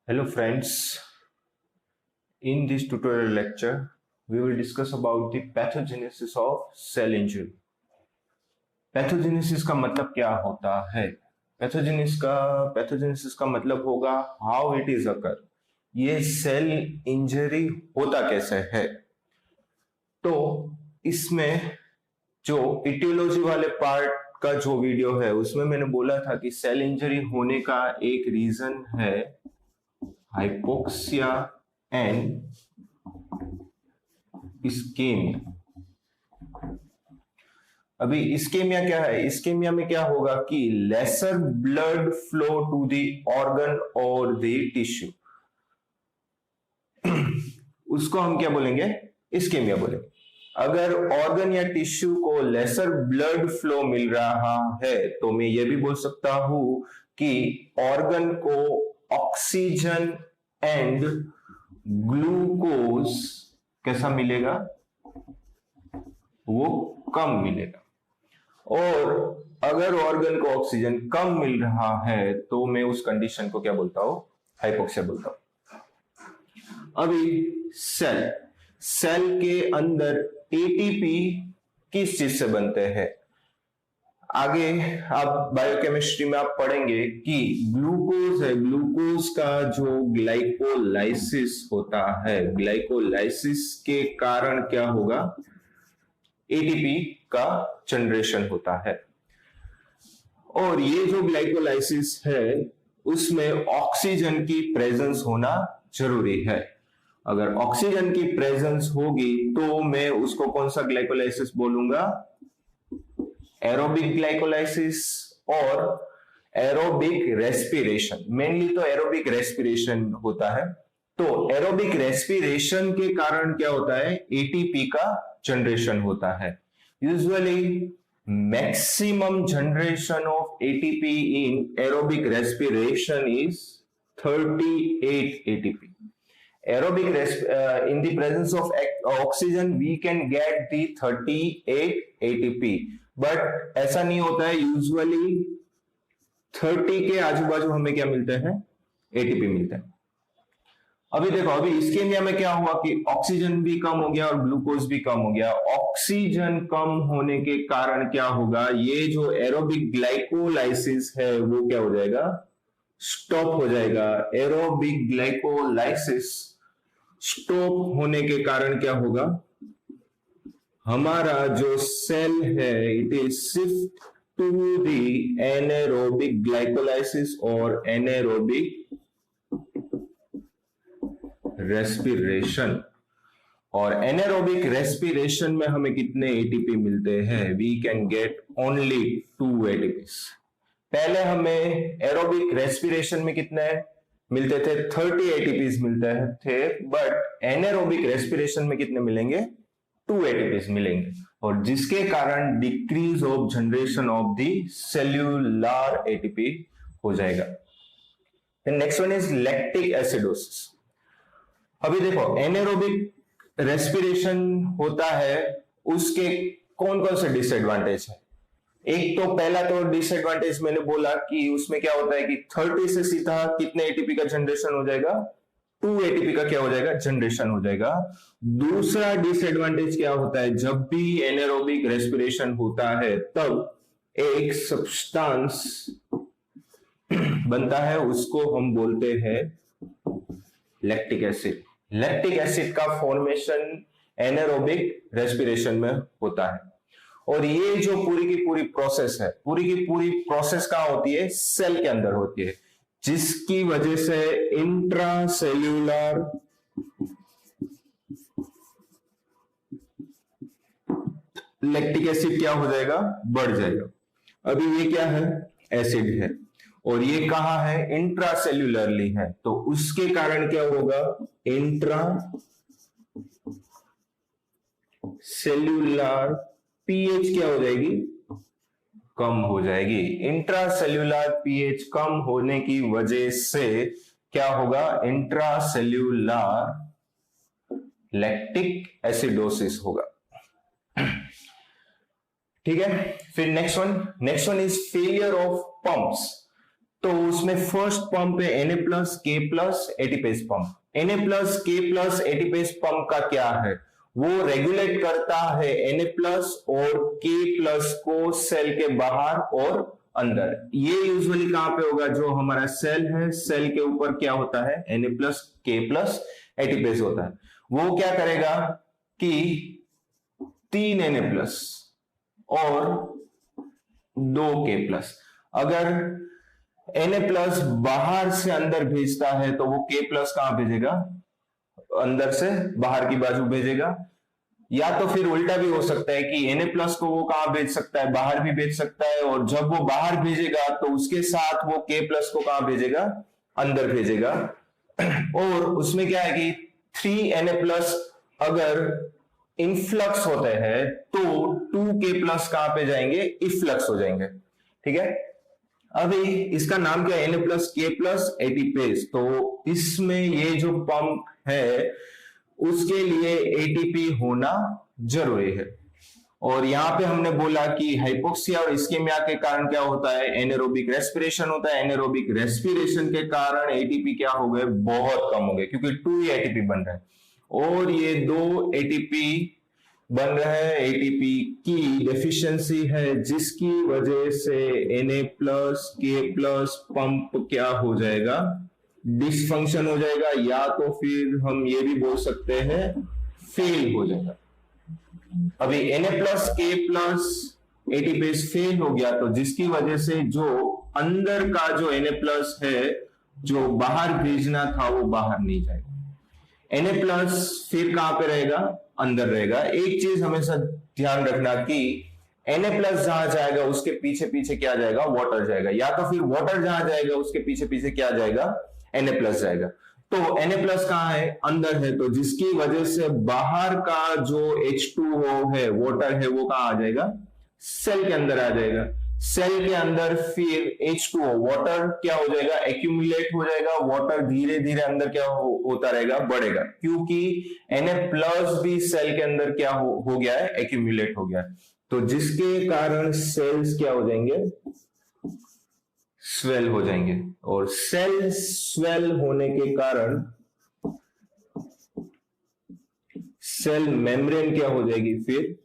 Hello friends, in this tutorial lecture, we will discuss about the pathogenesis of cell injury. Pathogenesis का मतलब क्या होता है? Pathogenesis का मतलब होगा हाउ इट इज अकर, ये सेल इंजरी होता कैसे है। तो इसमें जो इटियोलॉजी वाले पार्ट का जो वीडियो है उसमें मैंने बोला था कि सेल इंजरी होने का एक रीजन है हाइपोक्सिया एंड इस्केमिया। अभी इस्केमिया क्या है? इस्केमिया में क्या होगा कि lesser blood flow to the organ और द टिश्यू, उसको हम क्या बोलेंगे? इस्केमिया बोलेंगे। अगर ऑर्गन या टिश्यू को लेसर ब्लड फ्लो मिल रहा है तो मैं ये भी बोल सकता हूं कि ऑर्गन को ऑक्सीजन एंड ग्लूकोज कैसा मिलेगा? वो कम मिलेगा। और अगर ऑर्गन को ऑक्सीजन कम मिल रहा है तो मैं उस कंडीशन को क्या बोलता हूं? हाइपोक्सिया बोलता हूं। अभी सेल के अंदर एटीपी किस चीज से बनते हैं? आगे आप बायोकेमिस्ट्री में आप पढ़ेंगे कि ग्लूकोज है, ग्लूकोज का जो ग्लाइकोलाइसिस होता है, ग्लाइकोलाइसिस के कारण क्या होगा? एटीपी का जनरेशन होता है। और ये जो ग्लाइकोलाइसिस है उसमें ऑक्सीजन की प्रेजेंस होना जरूरी है। अगर ऑक्सीजन की प्रेजेंस होगी तो मैं उसको कौन सा ग्लाइकोलाइसिस बोलूंगा? एरोबिक ग्लाइकोलाइसिस और एरोबिक रेस्पिरेशन। मेनली तो एरोबिक रेस्पिरेशन होता है। तो एरोबिक रेस्पिरेशन के कारण क्या होता है? एटीपी का जनरेशन होता है। Usually maximum generation of ATP in aerobic respiration is 38 ATP. Aerobic in the presence of oxygen we can get the 38 ATP, but ऐसा नहीं होता है। यूजुअली 30 के आजू बाजू हमें क्या मिलते हैं? एटीपी मिलते हैं। अभी देखो, अभी इस्केमिया में क्या हुआ कि ऑक्सीजन भी कम हो गया और ग्लूकोज भी कम हो गया। ऑक्सीजन कम होने के कारण क्या होगा? ये जो एरोबिक ग्लाइकोलाइसिस है वो क्या हो जाएगा? स्टॉप हो जाएगा। एरोबिक ग्लाइकोलाइसिस स्टॉप होने के कारण क्या होगा? हमारा जो सेल है it is shift to the anaerobic glycolysis और एनारोबिक रेस्पिरेशन। और एनारोबिक रेस्पिरेशन में हमें कितने एटीपी मिलते हैं? We can get only 2 ATPs. पहले हमें एरोबिक रेस्पिरेशन में कितने मिलते थे? 30 एटीपीज मिलते थे, बट एनारोबिक रेस्पिरेशन में कितने मिलेंगे? 2 एटीपीज मिलेंगे, और जिसके कारण decrease of generation of the cellular ATP हो जाएगा। Next one is lactic acidosis. अभी देखो, एनारोबिक रेस्पिरेशन होता है, उसके कौन कौन से डिसएडवांटेज है? एक तो पहला तो डिसएडवांटेज मैंने बोला कि उसमें क्या होता है कि 30 से सीधा कितने एटीपी का जनरेशन हो जाएगा? 2 एटीपी का क्या हो जाएगा? जनरेशन हो जाएगा। दूसरा डिसएडवांटेज क्या होता है? जब भी एनारोबिक रेस्पिरेशन होता है तब एक सब्सटेंस बनता है, उसको हम बोलते हैं लैक्टिक एसिड। लैक्टिक एसिड का फॉर्मेशन एनारोबिक रेस्पिरेशन में होता है। और ये जो पूरी की पूरी प्रोसेस है, पूरी की पूरी प्रोसेस कहां होती है? सेल के अंदर होती है, जिसकी वजह से इंट्रासेल्यूलर लैक्टिक एसिड क्या हो जाएगा? बढ़ जाएगा। अभी ये क्या है? एसिड है, और ये कहां है? इंट्रासेल्यूलरली है, तो उसके कारण क्या होगा? इंट्रा सेल्यूलर पीएच क्या हो जाएगी? कम हो जाएगी। इंट्रासेल्यूलर पीएच कम होने की वजह से क्या होगा? इंट्रासेल्यूलर लैक्टिक एसिडोसिस होगा। ठीक है। फिर next one is failure of pumps. तो उसमें फर्स्ट पंप है Na प्लस के plus ATPase pump. Na plus के प्लस एटीपेस पंप का क्या है, वो रेगुलेट करता है Na प्लस और के प्लस को सेल के बाहर और अंदर। ये यूजुअली कहां पे होगा, जो हमारा सेल है, सेल के ऊपर क्या होता है, Na प्लस के प्लस एटीपेस होता है। वो क्या करेगा कि 3 Na प्लस और 2 के प्लस, अगर Na प्लस बाहर से अंदर भेजता है तो वो के प्लस कहां भेजेगा, अंदर से बाहर की बाजू भेजेगा। या तो फिर उल्टा भी हो सकता है कि Na प्लस को वो कहां भेज सकता है, बाहर भी भेज सकता है, और जब वो बाहर भेजेगा तो उसके साथ वो के प्लस को कहां भेजेगा, अंदर भेजेगा। और उसमें क्या है कि 3 Na प्लस अगर इनफ्लक्स होते हैं तो 2 के प्लस कहां पे जाएंगे, इफ्लक्स हो जाएंगे। ठीक है, अभी इसका नाम क्या है, Na प्लस के प्लस एटीपेस। तो इसमें ये जो पंप है उसके लिए एटीपी होना जरूरी है। और यहां पे हमने बोला कि हाइपोक्सिया और इस्केमिया के कारण क्या होता है, एनारोबिक रेस्पिरेशन होता है। एनारोबिक रेस्पिरेशन के कारण एटीपी क्या हो गए, बहुत कम हो गए, क्योंकि 2 ही एटीपी बन रहे हैं और ये 2 एटीपी बन रहे हैं। एटीपी की डेफिशिएंसी है जिसकी वजह से Na प्लस के प्लस पंप क्या हो जाएगा, डिसफंक्शन हो जाएगा, या तो फिर हम ये भी बोल सकते हैं फेल हो जाएगा। अभी Na प्लस के प्लस एटीपेस फेल हो गया तो जिसकी वजह से जो अंदर का जो Na प्लस है जो बाहर भेजना था वो बाहर नहीं जाएगा। Na प्लस फिर कहां पे रहेगा, अंदर रहेगा। एक चीज हमेशा ध्यान रखना कि Na प्लस जहां जाएगा उसके पीछे पीछे क्या जाएगा, वाटर जाएगा, या तो फिर वाटर जहां जाएगा उसके पीछे पीछे क्या जाएगा, Na प्लस जाएगा। तो Na प्लस कहां है, अंदर है, तो जिसकी वजह से बाहर का जो H2O है, वाटर है, वो कहां आ जाएगा, सेल के अंदर आ जाएगा। सेल के अंदर फिर H2O वाटर क्या हो जाएगा, एक्यूमुलेट हो जाएगा। वाटर धीरे धीरे अंदर क्या होता रहेगा, बढ़ेगा, क्योंकि Na प्लस भी सेल के अंदर क्या हो गया है, एक्यूमुलेट हो गया है। तो जिसके कारण सेल्स क्या हो जाएंगे, स्वेल हो जाएंगे। और सेल स्वेल होने के कारण सेल मेम्ब्रेन क्या हो जाएगी, फिर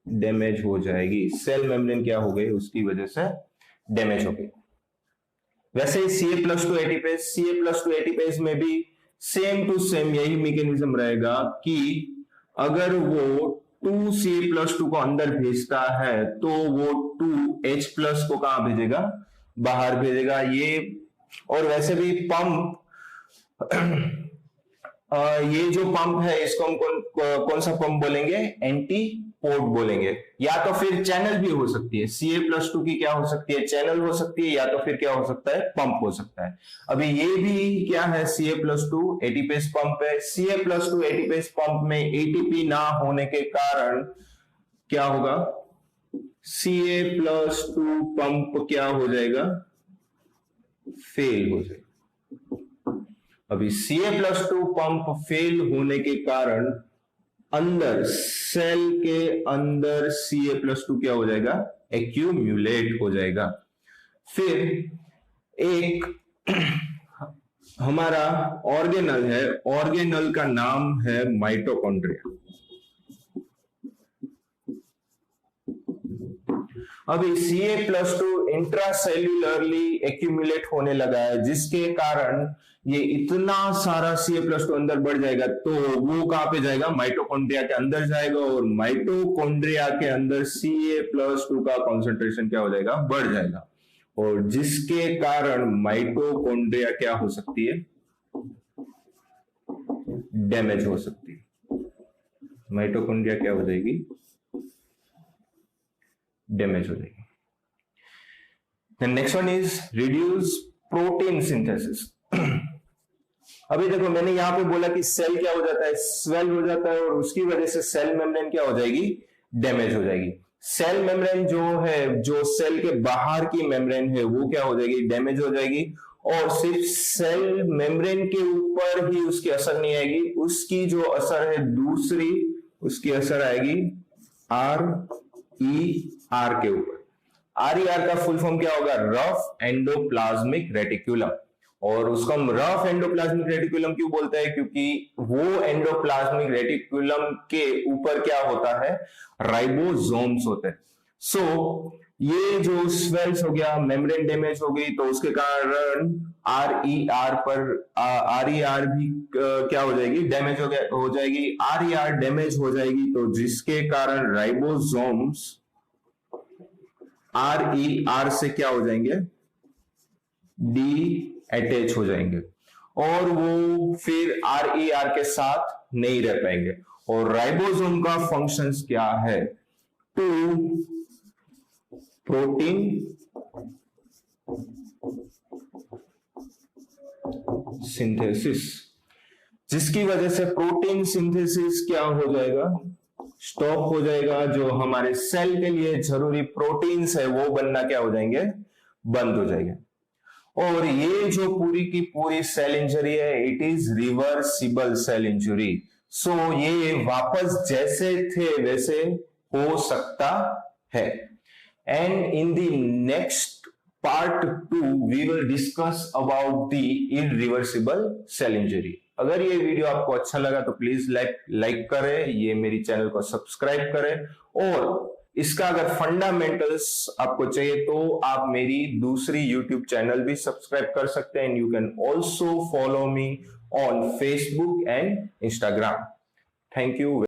डैमेज हो जाएगी। सेल मेम्ब्रेन क्या हो गई, उसकी वजह से डैमेज हो गई। वैसे ही Ca+2 एटीपेस, Ca+2 एटीपेस में भी सेम टू सेम यही मैकेनिज्म रहेगा कि अगर वो 2Ca+2 को अंदर भेजता है तो वो 2H+ को कहां भेजेगा, बाहर भेजेगा। ये और वैसे भी पंप ये जो पंप है इसको हम कौन सा पंप बोलेंगे, एंटी पोर्ट बोलेंगे। या तो फिर चैनल भी हो सकती है, Ca+2 की क्या हो सकती है, चैनल हो सकती है, या तो फिर क्या हो सकता है, पंप हो सकता है। अभी ये भी क्या है, Ca+2 एटीपेस पंप है। Ca+2 एटीपेस पंप में एटीपी ना होने के कारण क्या होगा, Ca+2 पंप क्या हो जाएगा, फेल हो जाएगा। अभी Ca+2 पंप फेल होने के कारण अंदर सेल के अंदर Ca+2 क्या हो जाएगा, एक्यूम्युलेट हो जाएगा। फिर एक हमारा ऑर्गेनल है, ऑर्गेनल का नाम है माइटोकॉन्ड्रिया। अभी Ca+2 इंट्रासेल्युलरली एक्यूमुलेट होने लगा है, जिसके कारण ये इतना सारा Ca+2 अंदर बढ़ जाएगा तो वो कहां पे जाएगा, माइटोकॉन्ड्रिया के अंदर जाएगा। और माइटोकॉन्ड्रिया के अंदर Ca+2 का कॉन्सेंट्रेशन क्या हो जाएगा, बढ़ जाएगा। और जिसके कारण माइटोकॉन्ड्रिया क्या हो सकती है, डैमेज हो सकती है। माइटोकॉन्ड्रिया क्या हो जाएगी, डैमेज हो जाएगी। Next one is reduce protein synthesis. अभी देखो मैंने यहां पे बोला कि सेल क्या हो जाता है, स्वेल हो जाता है, और उसकी वजह से सेल मेम्ब्रेन क्या हो जाएगी, डैमेज हो जाएगी। सेल मेम्ब्रेन जो है, जो सेल के बाहर की मेम्ब्रेन है, वो क्या हो जाएगी, डैमेज हो जाएगी। और सिर्फ सेल मेम्ब्रेन के ऊपर ही उसकी असर नहीं आएगी, उसकी जो असर है दूसरी, उसकी असर आएगी RER के ऊपर। RER का फुल फॉर्म क्या होगा? Rough endoplasmic reticulum. और उसको हम रफ एंडोप्लाज्मिक रेटिकुलम क्यों बोलते हैं? क्योंकि वो एंडोप्लाज्मिक रेटिकुलम के ऊपर क्या होता है? राइबोसोम्स होते हैं। सो ये जो स्वेल्स हो गया, मेम्ब्रेन डैमेज हो गई, तो उसके कारण RER भी क्या हो जाएगी? डैमेज हो जाएगी। RER डैमेज हो जाएगी तो जिसके कारण राइबोसोम्स RER से क्या हो जाएंगे? डी अटैच हो जाएंगे और वो फिर RER के साथ नहीं रह पाएंगे। और राइबोसोम का फंक्शंस क्या है? टू प्रोटीन सिंथेसिस, जिसकी वजह से प्रोटीन सिंथेसिस क्या हो जाएगा? स्टॉप हो जाएगा। जो हमारे सेल के लिए जरूरी प्रोटीन्स है वो बनना क्या हो जाएंगे? बंद हो जाएंगे। और ये जो पूरी की पूरी सेल इंजरी है, it is reversible cell injury. So ये वापस जैसे थे वैसे हो सकता है। And in the next part 2 we will discuss about the irreversible cell injury. अगर ये वीडियो आपको अच्छा लगा तो प्लीज लाइक करें, ये मेरी चैनल को सब्सक्राइब करें और इसका अगर फंडामेंटल्स आपको चाहिए तो आप मेरी दूसरी यूट्यूब चैनल भी सब्सक्राइब कर सकते हैं। You can also follow me on Facebook and Instagram. Thank you.